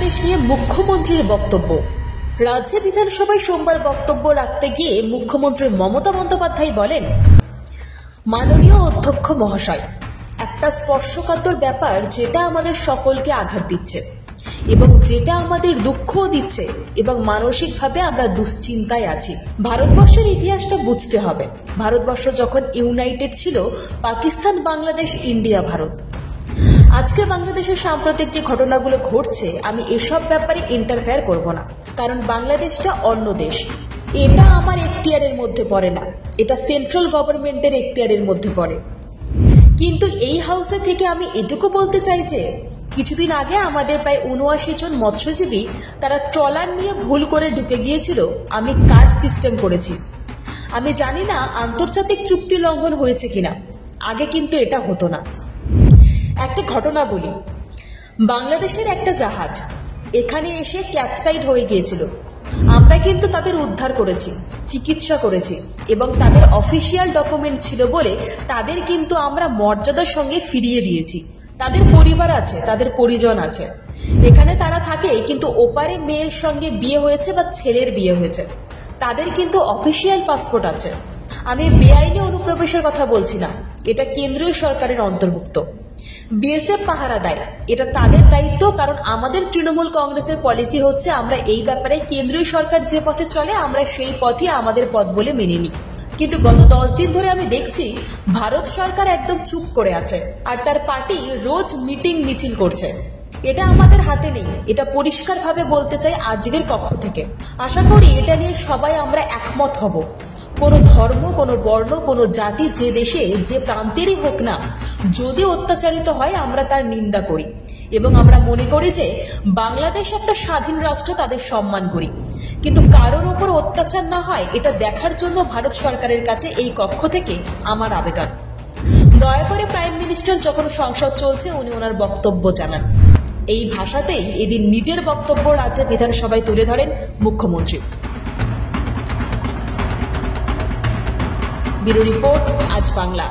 বাংলাদেশ নিয়ে মুখ্যমন্ত্রীর বক্তব্য। রাজ্য বিধানসভায় সোমবার বক্তব্য রাখতে গিয়ে মুখ্যমন্ত্রী মমতা বন্দ্যোপাধ্যায় বলেন, মাননীয় অধ্যক্ষ মহাশয়, একটা স্পর্শকাতর ব্যাপার যেটা আমাদের সকলকে আঘাত দিচ্ছে এবং যেটা আমাদের দুঃখও দিচ্ছে এবং মানসিকভাবে আমরা দুশ্চিন্তায় আছি। ভারতবর্ষের ইতিহাসটা বুঝতে হবে। ভারতবর্ষ যখন ইউনাইটেড ছিল, পাকিস্তান, বাংলাদেশ, ইন্ডিয়া, ভারত। আজকে বাংলাদেশের সাম্প্রতিক যে ঘটনাগুলো ঘটছে, আমি এসব ব্যাপারে ইন্টারফেয়ার করব না, কারণ বাংলাদেশটা অন্য দেশ। এটা আমার এখতিয়ারের মধ্যে পড়ে না, এটা সেন্ট্রাল গভর্নমেন্টের এখতিয়ারের মধ্যে পড়ে। কিন্তু এই হাউসে থেকে আমি এটুকু বলতে চাই যে কিছুদিন আগে আমাদের প্রায় ৭৯ জন মৎস্যজীবী তারা ট্রলার নিয়ে ভুল করে ঢুকে গিয়েছিল। আমি কার্ড সিস্টেম করেছি। আমি জানি না আন্তর্জাতিক চুক্তি লঙ্ঘন হয়েছে কিনা, আগে কিন্তু এটা হতো না। একটা ঘটনা বলি, বাংলাদেশের একটা জাহাজ এখানে এসে ক্যাপসাইড হয়ে গিয়েছিল। আমরা কিন্তু তাদের উদ্ধার করেছি, চিকিৎসা করেছি এবং তাদের অফিসিয়াল ডকুমেন্ট ছিল বলে তাদের কিন্তু আমরা মর্যাদার সঙ্গে ফিরিয়ে দিয়েছি। তাদের পরিবার আছে, তাদের পরিজন আছে, এখানে তারা থাকে, কিন্তু ওপারে মেয়ের সঙ্গে বিয়ে হয়েছে বা ছেলের বিয়ে হয়েছে, তাদের কিন্তু অফিসিয়াল পাসপোর্ট আছে। আমি বেআইনি অনুপ্রবেশের কথা বলছি না, এটা কেন্দ্রীয় সরকারের অন্তর্ভুক্ত। বিএসএফ পাহারা দেয়, এটা তাদের দায়িত্ব, কারণ আমাদের তৃণমূল কংগ্রেসের পলিসি হচ্ছে আমরা এই ব্যাপারে কেন্দ্রীয় সরকার যে পথে চলে আমরা সেই পথই আমাদের পথ বলে মেনে নিই। কিন্তু গত 10 দিন ধরে আমি দেখছি ভারত সরকার একদম চুপ করে আছে আর তার পার্টি রোজ মিটিং মিছিল করছে। এটা আমাদের হাতে নেই, এটা পরিষ্কারভাবে বলতে চাই আজকের পক্ষ থেকে। আশা করি এটা নিয়ে সবাই আমরা একমত হব। কোনো ধর্ম, কোনো বর্ণ, কোনো জাতি যে দেশে যে প্রান্তেরই হোক না, যদি অত্যাচারিত হয় আমরা তার নিন্দা করি এবং আমরা মনে করি যে বাংলাদেশ একটা স্বাধীন রাষ্ট্র, তাদের সম্মান করি। কিন্তু কারোর ওপর অত্যাচার না হয় এটা দেখার জন্য ভারত সরকারের কাছে এই কক্ষ থেকে আমার আবেদন, দয়া করে প্রাইম মিনিস্টার যখন সংসদ চলছে উনি ওনার বক্তব্য জানান। এই ভাষাতেই এদিন নিজের বক্তব্য রাজ্যের বিধানসভায় তুলে ধরেন মুখ্যমন্ত্রী। ব্যুরো রিপোর্ট, আজ বাংলা।